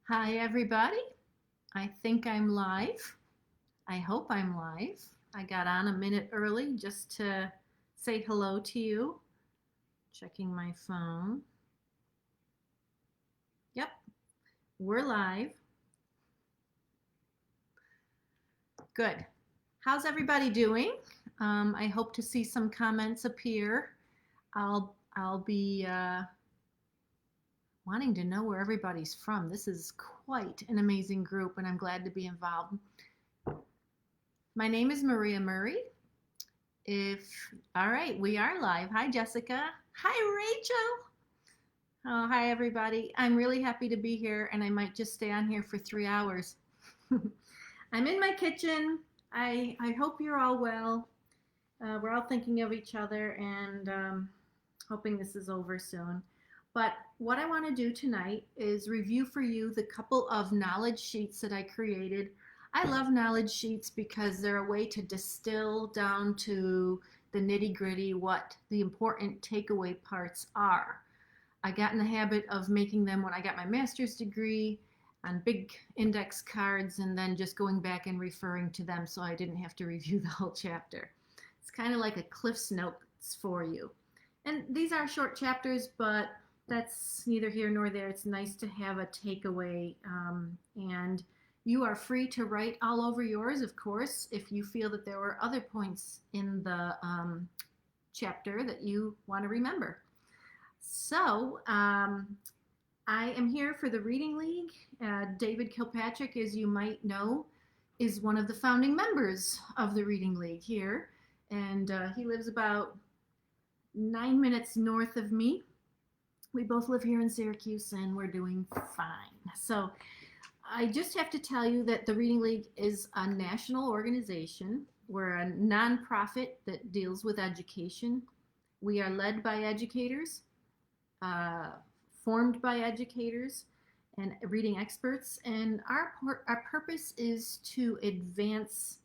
Hi, everybody. I think I'm live. I hope I'm live. I got on a minute early just to say hello to you. Checking my phone. Yep, we're live. Good. How's everybody doing? I hope to see some comments appear. I'll be wanting to know where everybody's from. This is quite an amazing group, and I'm glad to be involved. My name is Maria Murray. If All right, we are live. Hi, Jessica. Hi, Rachel. Oh, hi, everybody. I'm really happy to be here, and I might just stay on here for 3 hours. I'm in my kitchen. I hope you're all well. We're all thinking of each other and hoping this is over soon. But what I want to do tonight is review for you the couple of knowledge sheets that I created. I love knowledge sheets because they're a way to distill down to the nitty gritty what the important takeaway parts are. I got in the habit of making them when I got my master's degree on big index cards and then just going back and referring to them so I didn't have to review the whole chapter. It's kind of like a Cliff's Notes for you. And these are short chapters, but that's neither here nor there. It's nice to have a takeaway. And you are free to write all over yours, of course, if you feel that there were other points in the chapter that you want to remember. So, I am here for the Reading League. David Kilpatrick, as you might know, is one of the founding members of the Reading League here. And he lives about 9 minutes north of me. We both live here in Syracuse and we're doing fine. So I just have to tell you that the Reading League is a national organization. We're a nonprofit that deals with education. We are led by educators, uh, formed by educators, and reading experts. And our purpose is to advance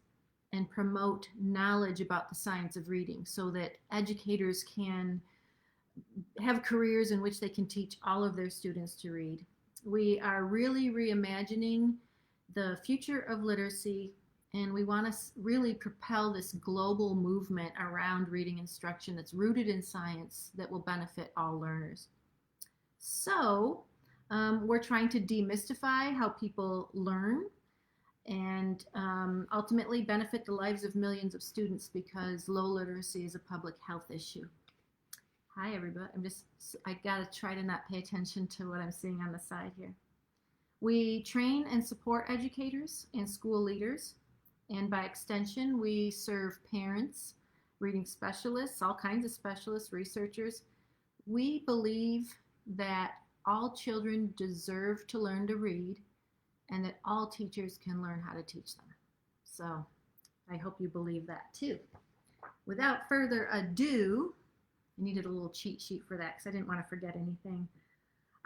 and promote knowledge about the science of reading so that educators can have careers in which they can teach all of their students to read. We are really reimagining the future of literacy, and we want to really propel this global movement around reading instruction that's rooted in science that will benefit all learners. So, we're trying to demystify how people learn and ultimately benefit the lives of millions of students because low literacy is a public health issue. Hi, everybody. I gotta try to not pay attention to what I'm seeing on the side here. We train and support educators and school leaders, and by extension, we serve parents, reading specialists, all kinds of specialists, researchers. We believe that all children deserve to learn to read and that all teachers can learn how to teach them. So I hope you believe that too. Without further ado, I needed a little cheat sheet for that because I didn't want to forget anything.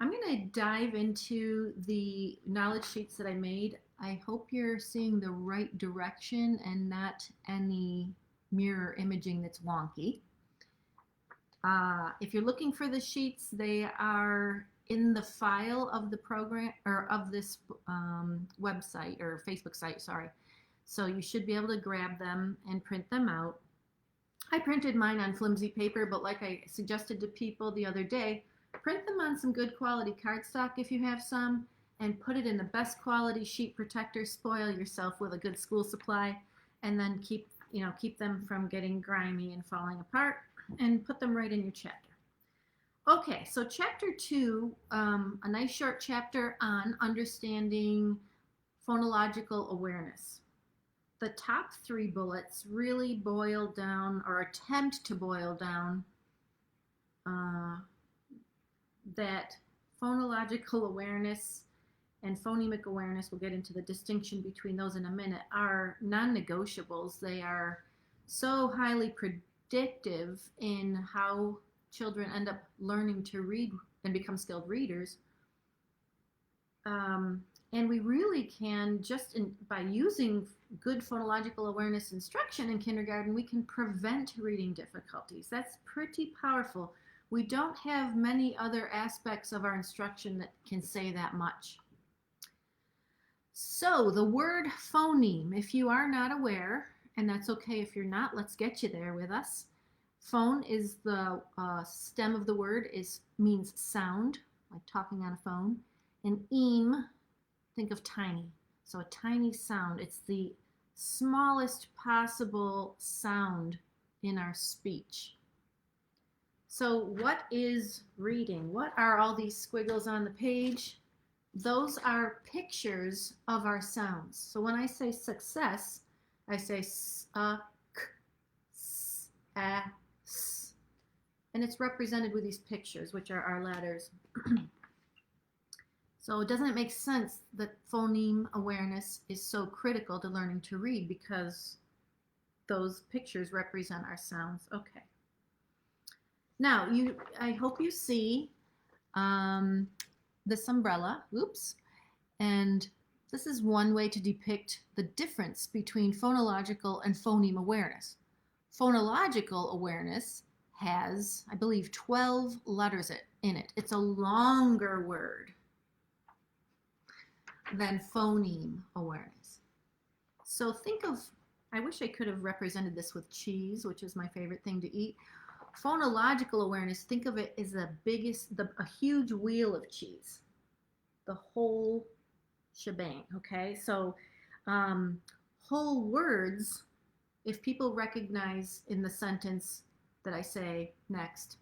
I'm going to dive into the knowledge sheets that I made. I hope you're seeing the right direction and not any mirror imaging that's wonky. If you're looking for the sheets, they are in the file of the program or of this website or Facebook site, sorry. So you should be able to grab them and print them out. I printed mine on flimsy paper, but like I suggested to people the other day, print them on some good quality cardstock if you have some, and put it in the best quality sheet protector. Spoil yourself with a good school supply, and then keep them from getting grimy and falling apart, and put them right in your chapter. Okay, so chapter 2, a nice short chapter on understanding phonological awareness. The top 3 bullets really boil down or attempt to boil down that phonological awareness and phonemic awareness, we'll get into the distinction between those in a minute, are non-negotiables. They are so highly predictive in how children end up learning to read and become skilled readers. And we really can, by using good phonological awareness instruction in kindergarten, we can prevent reading difficulties. That's pretty powerful. We don't have many other aspects of our instruction that can say that much. So the word phoneme, if you are not aware, and that's okay if you're not, let's get you there with us. Phone is the stem of the word, means sound, like talking on a phone. And eem, think of tiny. So a tiny sound. It's the smallest possible sound in our speech. So what is reading? What are all these squiggles on the page? Those are pictures of our sounds. So when I say success, I say s, k, s, s. And it's represented with these pictures, which are our letters. So doesn't it make sense that phoneme awareness is so critical to learning to read, because those pictures represent our sounds? Okay. Now, I hope you see this umbrella. Oops. And this is one way to depict the difference between phonological and phoneme awareness. Phonological awareness has, I believe, 12 letters in it. It's a longer word than phoneme awareness. So think of, I wish I could have represented this with cheese, which is my favorite thing to eat. Phonological awareness, think of it as a huge wheel of cheese, the whole shebang, okay? So whole words, if people recognize in the sentence that I say next,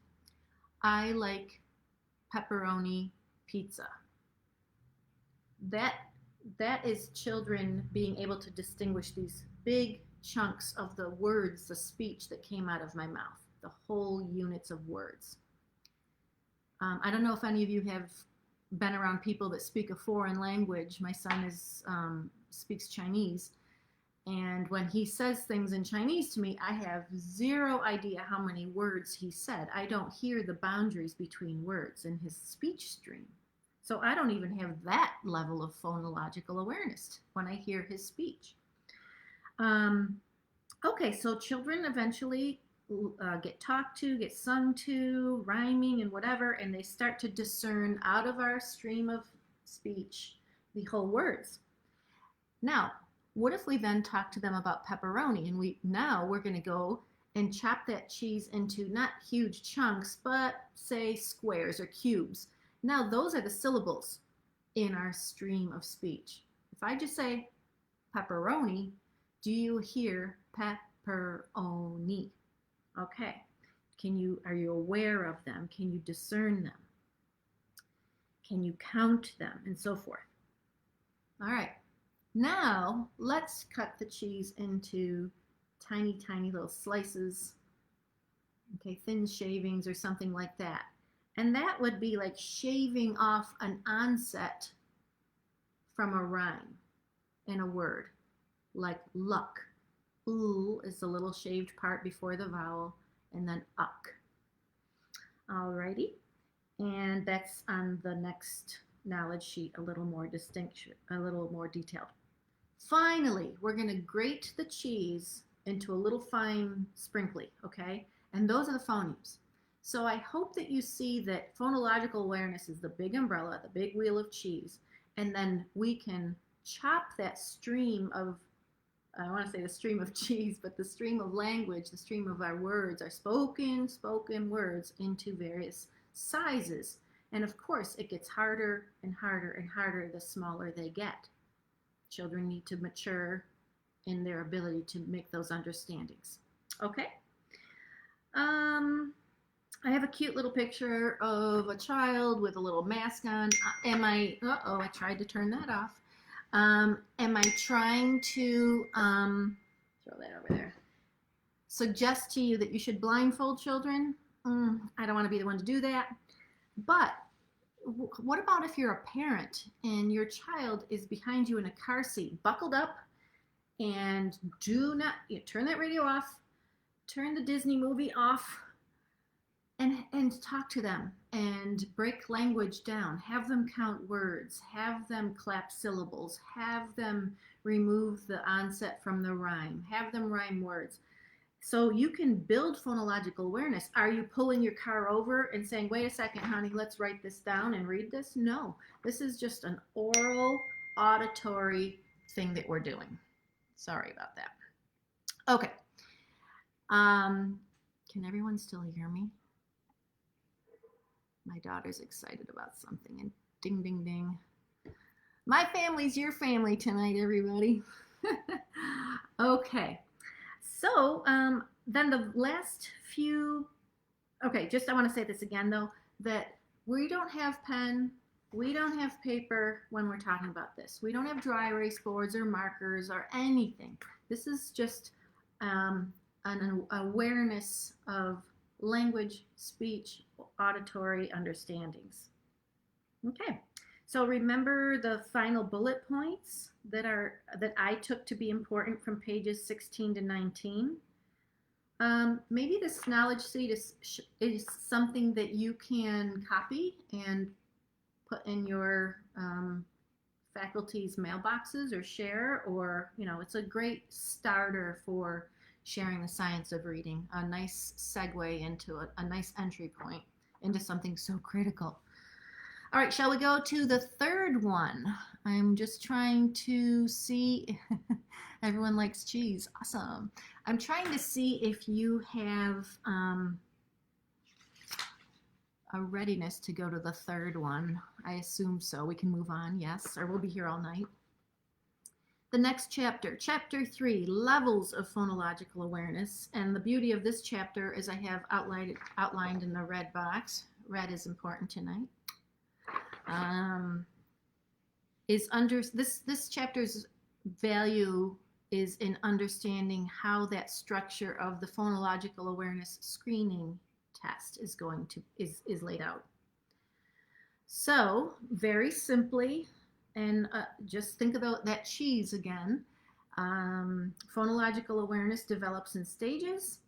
I like pepperoni pizza. That is children being able to distinguish these big chunks of the words, the speech that came out of my mouth, the whole units of words. I don't know if any of you have been around people that speak a foreign language. My son speaks Chinese, and when he says things in Chinese to me, I have zero idea how many words he said. I don't hear the boundaries between words in his speech stream. So I don't even have that level of phonological awareness when I hear his speech. Okay, so children eventually get talked to, get sung to, rhyming and whatever, and they start to discern out of our stream of speech the whole words. Now, what if we then talk to them about pepperoni, and we're going to go and chop that cheese into not huge chunks, but say squares or cubes. Now those are the syllables in our stream of speech. If I just say pepperoni, do you hear pepperoni? Okay. Are you aware of them? Can you discern them? Can you count them? And so forth. All right. Now let's cut the cheese into tiny, tiny little slices. Okay, thin shavings or something like that. And that would be like shaving off an onset from a rhyme in a word, like luck. Ooh is the little shaved part before the vowel, and then uck. Alrighty, and that's on the next knowledge sheet, a little more detailed. Finally, we're going to grate the cheese into a little fine sprinkly, okay? And those are the phonemes. So I hope that you see that phonological awareness is the big umbrella, the big wheel of cheese, and then we can chop that stream of, I don't want to say the stream of cheese, but the stream of language, the stream of our words, our spoken words, into various sizes. And of course, it gets harder and harder and harder the smaller they get. Children need to mature in their ability to make those understandings. Okay? I have a cute little picture of a child with a little mask on. I tried to turn that off. Am I trying to, throw that over there, suggest to you that you should blindfold children? I don't want to be the one to do that. But what about if you're a parent and your child is behind you in a car seat, buckled up, and do not turn that radio off, turn the Disney movie off, and talk to them and break language down. Have them count words, have them clap syllables, have them remove the onset from the rhyme, have them rhyme words. So you can build phonological awareness. Are you pulling your car over and saying, wait a second, honey, let's write this down and read this? No, this is just an oral, auditory thing that we're doing. Sorry about that. Okay. Can everyone still hear me? My daughter's excited about something, and ding, ding, ding. My family's your family tonight, everybody. Okay. So then the last few, okay, just I want to say this again, though, that we don't have pen, we don't have paper when we're talking about this. We don't have dry erase boards or markers or anything. This is just an awareness of language, speech, auditory understandings. Okay, so remember the final bullet points that I took to be important from pages 16 to 19. Maybe this knowledge seed is something that you can copy and put in your faculty's mailboxes or share, or it's a great starter for sharing the science of reading, a nice segue into a nice entry point into something so critical. All right, shall we go to the third one? I'm just trying to see. Everyone likes cheese. Awesome. I'm trying to see if you have a readiness to go to the third one. I assume so. We can move on, yes, or we'll be here all night. The next chapter, chapter 3, levels of phonological awareness. And the beauty of this chapter is I have outlined in the red box. Red is important tonight. This chapter's value is in understanding how that structure of the phonological awareness screening test is laid out. So very simply, and just think about that cheese again. Phonological awareness develops in stages,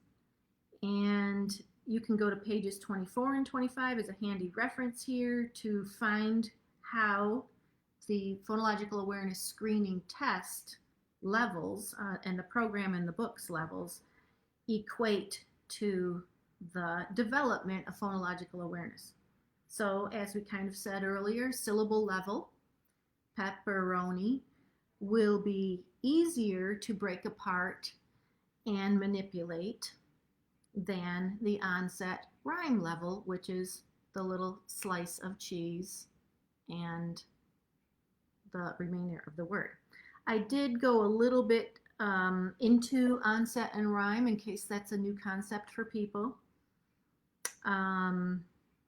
and you can go to pages 24 and 25 as a handy reference here to find how the phonological awareness screening test levels and the program in the books levels equate to the development of phonological awareness. So as we kind of said earlier, syllable level, pepperoni, will be easier to break apart and manipulate than the onset rhyme level, which is the little slice of cheese and the remainder of the word. I did go a little bit into onset and rhyme in case that's a new concept for people.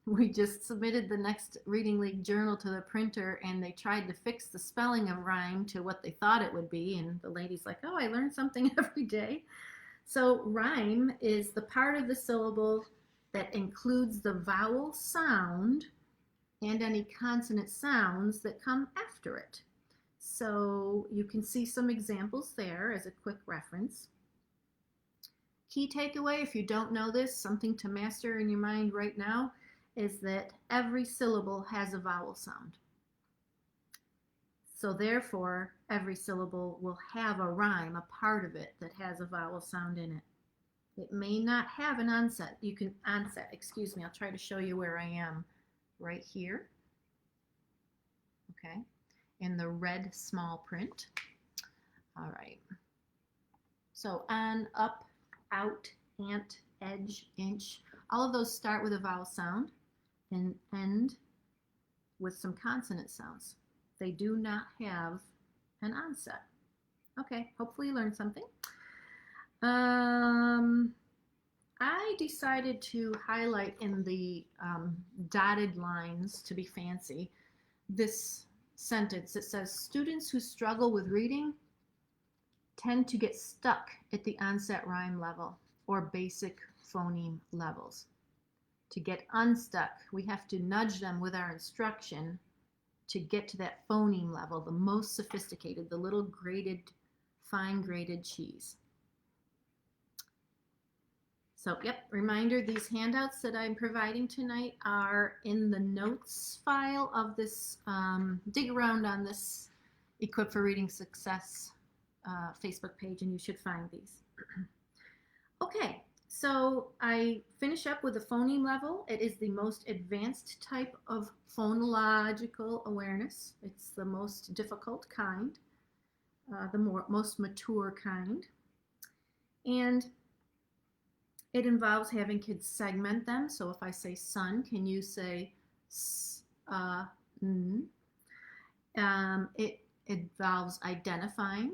We just submitted the next Reading League journal to the printer, and they tried to fix the spelling of rhyme to what they thought it would be, and the lady's like, oh, I learn something every day. So rhyme is the part of the syllable that includes the vowel sound and any consonant sounds that come after it. So you can see some examples there as a quick reference. Key takeaway, if you don't know this, something to master in your mind right now, is that every syllable has a vowel sound. So therefore, every syllable will have a rhyme, a part of it that has a vowel sound in it. It may not have an onset. Excuse me, I'll try to show you where I am right here. Okay, in the red small print. All right. So on, up, out, ant, edge, inch, all of those start with a vowel sound and end with some consonant sounds. They do not have an onset. Okay, hopefully you learned something. I decided to highlight in the dotted lines, to be fancy, this sentence. It says, students who struggle with reading tend to get stuck at the onset rhyme level or basic phoneme levels. To get unstuck, we have to nudge them with our instruction to get to that phoneme level, the most sophisticated, the little grated, fine grated cheese. So, yep, reminder, these handouts that I'm providing tonight are in the notes file of this, dig around on this Equipped for Reading Success Facebook page and you should find these. Okay, so I finish up with the phoneme level. It is the most advanced type of phonological awareness. It's the most difficult kind. the most mature kind. And it involves having kids segment them. So if I say sun, can you say n? It involves identifying,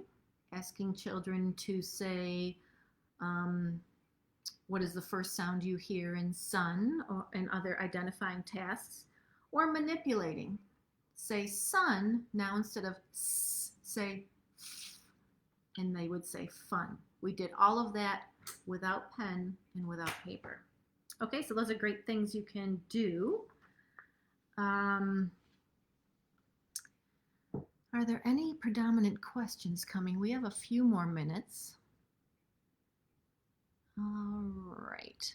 asking children to say, what is the first sound you hear in sun, and other identifying tasks, or manipulating. Say sun, now instead of s, say f, and they would say fun. We did all of that without pen and without paper. Okay, so those are great things you can do. Are there any predominant questions coming? We have a few more minutes. All right.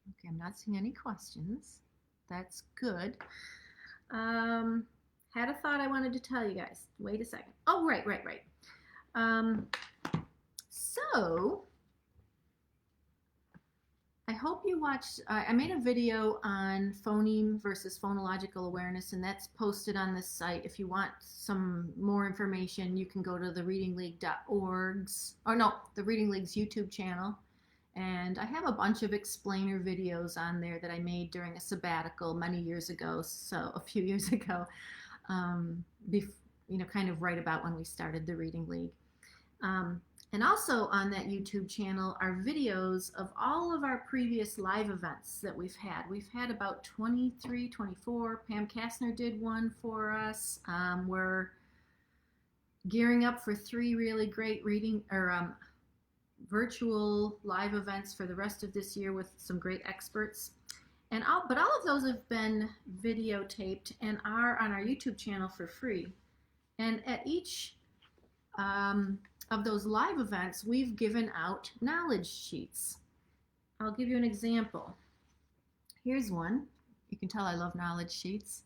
Okay, I'm not seeing any questions. That's good. Had a thought I wanted to tell you guys. Wait a second. Oh, right. So I hope you watched, I made a video on phoneme versus phonological awareness, and that's posted on this site. If you want some more information, you can go to the readingleague.org's, the Reading League's YouTube channel. And I have a bunch of explainer videos on there that I made during a sabbatical many years ago, so a few years ago, kind of right about when we started the Reading League. And also on that YouTube channel are videos of all of our previous live events that we've had. We've had about 23, 24. Pam Kastner did one for us. We're gearing up for 3 really great virtual live events for the rest of this year with some great experts. But all of those have been videotaped and are on our YouTube channel for free. And at each of those live events, we've given out knowledge sheets. I'll give you an example. Here's one. You can tell I love knowledge sheets.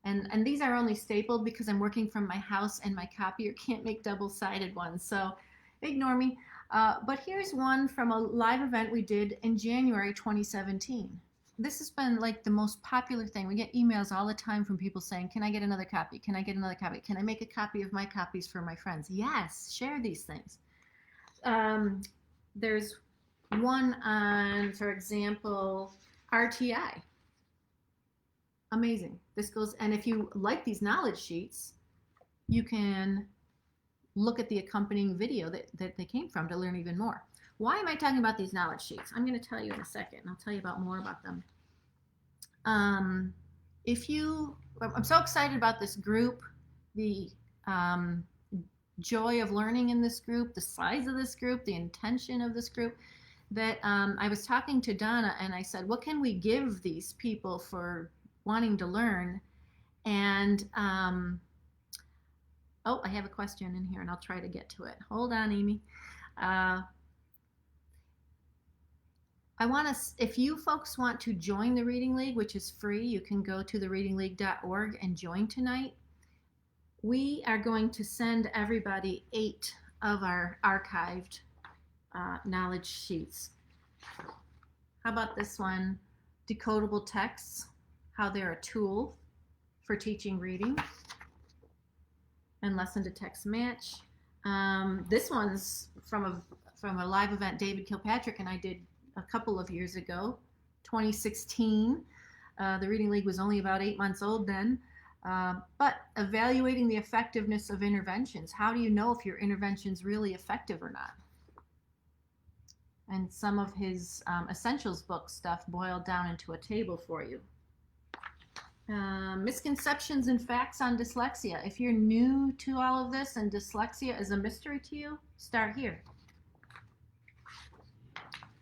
And these are only stapled because I'm working from my house and my copier can't make double-sided ones, so ignore me. But here's one from a live event we did in January 2017. This has been like the most popular thing. We get emails all the time from people saying, can I get another copy? Can I get another copy? Can I make a copy of my copies for my friends? Yes, share these things. There's one on, for example, RTI. Amazing. This goes, and if you like these knowledge sheets, you can look at the accompanying video that they came from to learn even more. Why am I talking about these knowledge sheets? I'm going to tell you in a second, and I'll tell you more about them. I'm so excited about this group, the joy of learning in this group, the size of this group, the intention of this group, that I was talking to Donna and I said, what can we give these people for wanting to learn? And oh, I have a question in here and I'll try to get to it. Hold on, Amy. If you folks want to join the Reading League, which is free, you can go to thereadingleague.org and join tonight. We are going to send everybody 8 of our archived knowledge sheets. How about this one? Decodable texts, how they're a tool for teaching reading, and lesson to text match. This one's from a live event David Kilpatrick and I did a couple of years ago, 2016. The Reading League was only about 8 months old then. But evaluating the effectiveness of interventions. How do you know if your intervention's really effective or not? And some of his Essentials book stuff boiled down into a table for you. Misconceptions and facts on dyslexia. If you're new to all of this and dyslexia is a mystery to you, start here.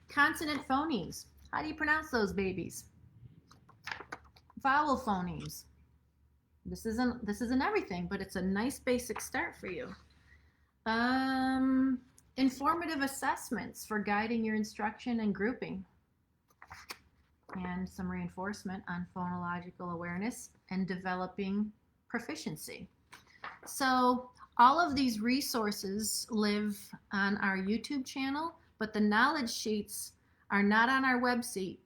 Consonant phonemes. How do you pronounce those babies? Vowel phonemes. This isn't everything, but it's a nice basic start for you. Informative assessments for guiding your instruction and grouping. And some reinforcement on phonological awareness and developing proficiency. So all of these resources live on our YouTube channel, but the knowledge sheets are not on our website,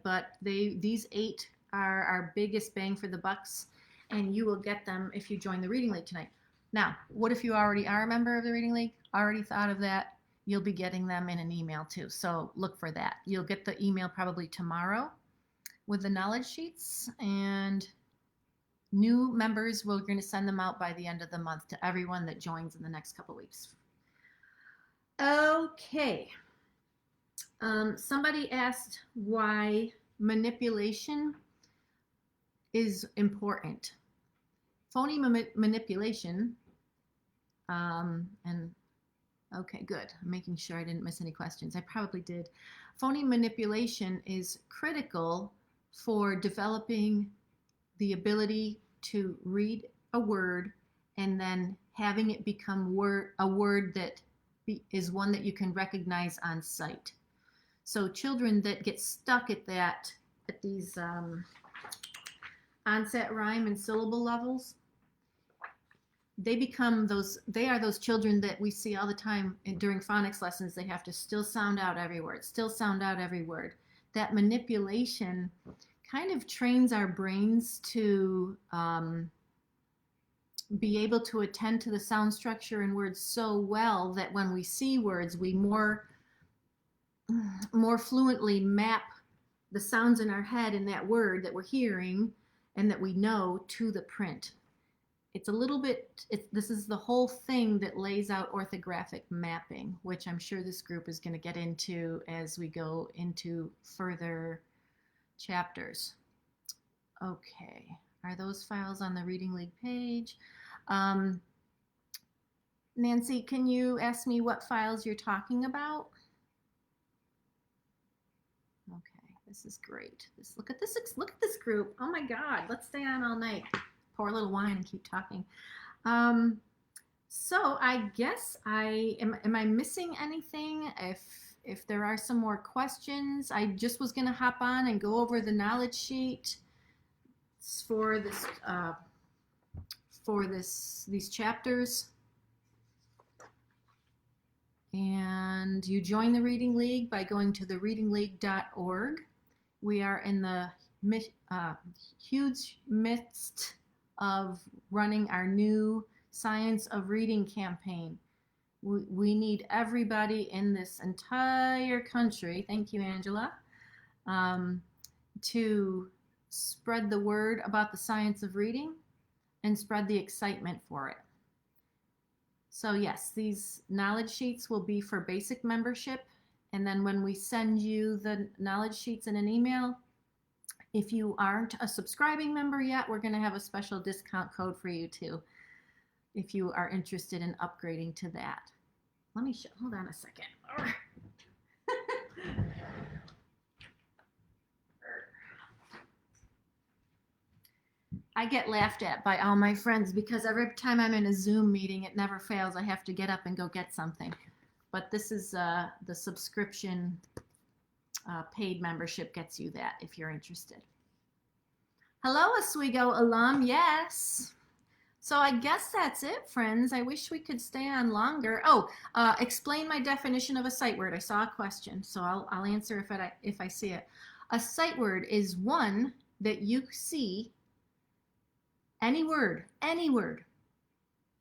but these 8 are our biggest bang for the bucks. and you will get them if you join the Reading League tonight. Now, what if you already are a member of the Reading League? Already thought of that? You'll be getting them in an email too. So look for that. You'll get the email probably tomorrow with the knowledge sheets, and new members, we're going to send them out by the end of the month to everyone that joins in the next couple weeks. Okay. Somebody asked why manipulation is important. Phony manipulation, and okay, good. I'm making sure I didn't miss any questions. I probably did. Phony manipulation is critical for developing the ability to read a word and then having it become a word that is one that you can recognize on sight. So children that get stuck at these onset rhyme and syllable levels, they are those children that we see all the time during phonics lessons. They have to still sound out every word, still sound out every word. That manipulation kind of trains our brains to be able to attend to the sound structure in words so well that when we see words, we more fluently map the sounds in our head in that word that we're hearing and that we know to the print. It's a little bit, this is the whole thing that lays out orthographic mapping, which I'm sure this group is going to get into as we go into further chapters. Okay, are those files on the Reading League page? Nancy, can you ask me what files you're talking about? Okay, this is great. Look at this group. Oh my God, let's stay on all night. Pour a little wine and keep talking. So I guess am I missing anything? If there are some more questions, I just was going to hop on and go over the knowledge sheet for these chapters. And you join the Reading League by going to thereadingleague.org. We are in the huge midst of running our new Science of Reading campaign. We need everybody in this entire country, thank you, Angela, to spread the word about the science of reading and spread the excitement for it. So yes, these knowledge sheets will be for basic membership, and then when we send you the knowledge sheets in an email, if you aren't a subscribing member yet, we're going to have a special discount code for you too, if you are interested in upgrading to that. Let me hold on a second. I get laughed at by all my friends because every time I'm in a Zoom meeting, it never fails. I have to get up and go get something. But this is the subscription paid membership gets you that if you're interested. Hello, Oswego alum. Yes. So I guess that's it, friends. I wish we could stay on longer. Oh, explain my definition of a sight word. I saw a question, so I'll answer if I see it. A sight word is one that you see. Any word.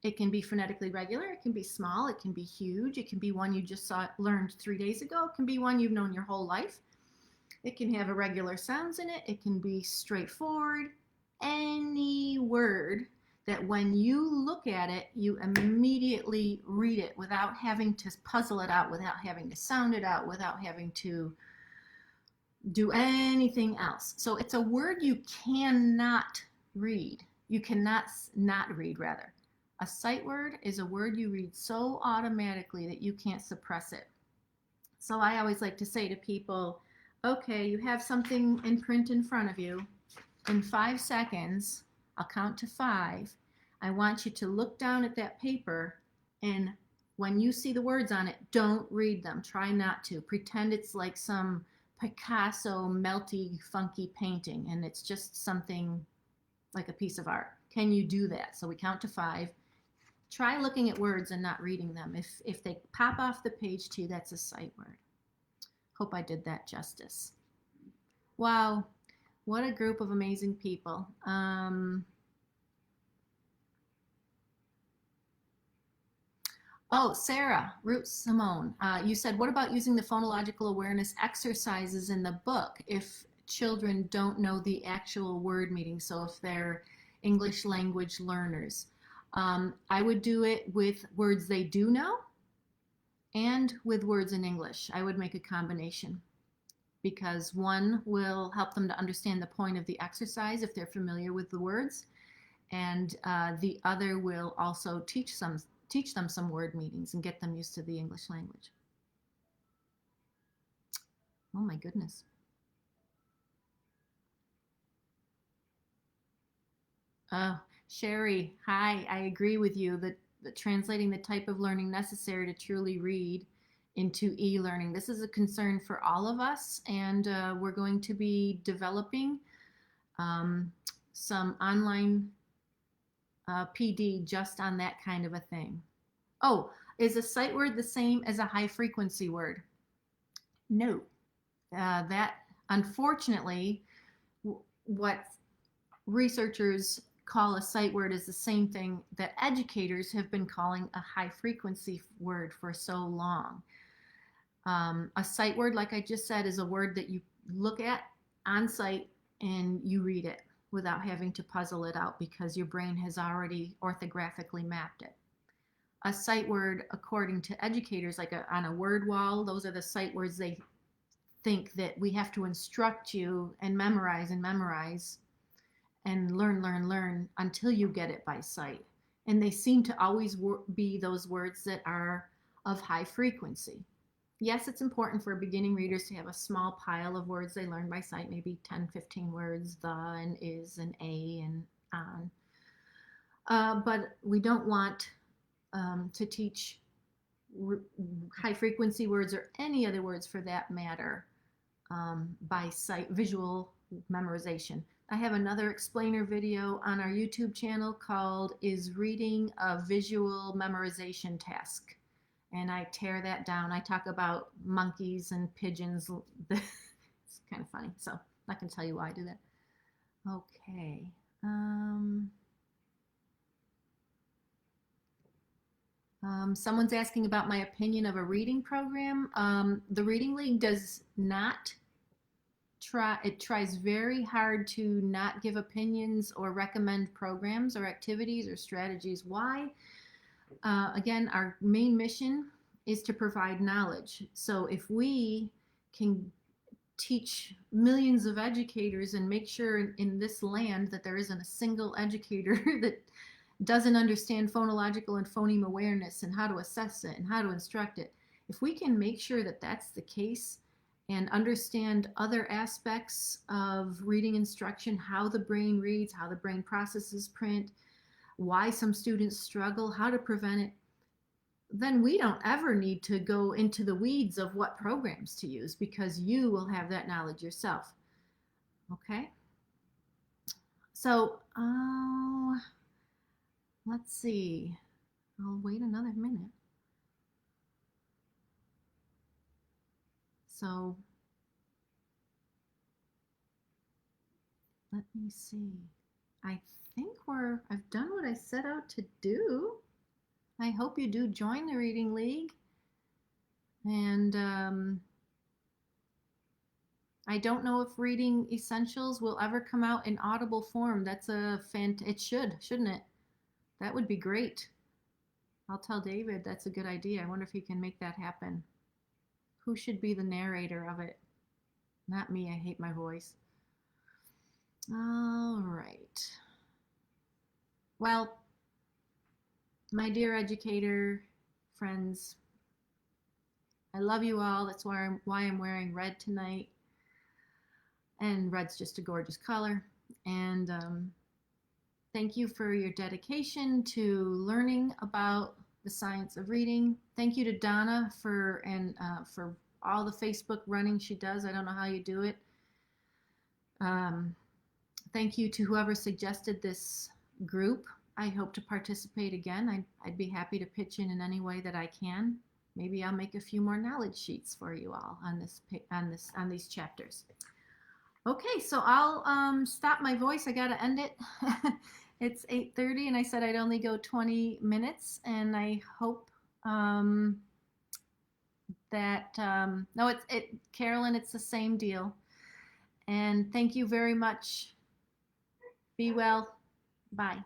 It can be phonetically regular, it can be small, it can be huge, it can be one you just learned 3 days ago, it can be one you've known your whole life. It can have irregular sounds in it, it can be straightforward. Any word that when you look at it, you immediately read it without having to puzzle it out, without having to sound it out, without having to do anything else. So it's a word you cannot read. You cannot not read, rather. A sight word is a word you read so automatically that you can't suppress it. So I always like to say to people, okay, you have something in print in front of you. In 5 seconds, I'll count to 5. I want you to look down at that paper, and when you see the words on it, don't read them. Try not to. Pretend it's like some Picasso melty, funky painting, and it's just something like a piece of art. Can you do that? So we count to 5. Try looking at words and not reading them. If they pop off the page to you, that's a sight word. Hope I did that justice. Wow, what a group of amazing people. Oh, Sarah, Ruth Simone, you said, what about using the phonological awareness exercises in the book if children don't know the actual word meaning? So if they're English language learners, I would do it with words they do know and with words in English. I would make a combination because one will help them to understand the point of the exercise if they're familiar with the words, and the other will also teach them some word meanings and get them used to the English language. Oh my goodness. Oh, Sherry, hi. I agree with you that translating the type of learning necessary to truly read into e-learning. This is a concern for all of us, and we're going to be developing um, some online PD just on that kind of a thing. Oh, is a sight word the same as a high frequency word? No. That, unfortunately, what researchers call a sight word is the same thing that educators have been calling a high frequency word for so long. A sight word, like I just said, is a word that you look at on sight and you read it without having to puzzle it out because your brain has already orthographically mapped it. A sight word, according to educators, like on a word wall, those are the sight words they think that we have to instruct you and memorize and learn until you get it by sight. And they seem to always be those words that are of high frequency. Yes, it's important for beginning readers to have a small pile of words they learn by sight, maybe 10, 15 words, the and is and a and on. But we don't want to teach high frequency words or any other words for that matter by sight, visual memorization. I have another explainer video on our YouTube channel called Is Reading a Visual Memorization Task? And I tear that down. I talk about monkeys and pigeons. It's kind of funny. So I'm not going to tell you why I do that. Okay. Someone's asking about my opinion of a reading program. The Reading League does not it tries very hard to not give opinions or recommend programs or activities or strategies. Why? Again, our main mission is to provide knowledge. So if we can teach millions of educators and make sure in this land that there isn't a single educator that doesn't understand phonological and phoneme awareness and how to assess it and how to instruct it, if we can make sure that that's the case and understand other aspects of reading instruction, how the brain reads, how the brain processes print, why some students struggle, how to prevent it, then we don't ever need to go into the weeds of what programs to use because you will have that knowledge yourself. Okay? So, let's see. I'll wait another minute. So, let me see. I think I've done what I set out to do. I hope you do join the Reading League. And I don't know if Reading Essentials will ever come out in Audible form. That's it should, shouldn't it? That would be great. I'll tell David that's a good idea. I wonder if he can make that happen. Who should be the narrator of it? Not me, I hate my voice. All right. Well, my dear educator friends, I love you all. That's why I'm wearing red tonight. And red's just a gorgeous color. And thank you for your dedication to learning about the science of reading. Thank you to Donna for all the Facebook running she does. I don't know how you do it. Thank you to whoever suggested this group. I hope to participate again. I'd be happy to pitch in any way that I can. Maybe I'll make a few more knowledge sheets for you all on these chapters. Okay, so I'll stop my voice. I gotta end it. It's 8:30 and I said I'd only go 20 minutes, and I hope Um, no, Carolyn, it's the same deal. And thank you very much. Be well. Bye.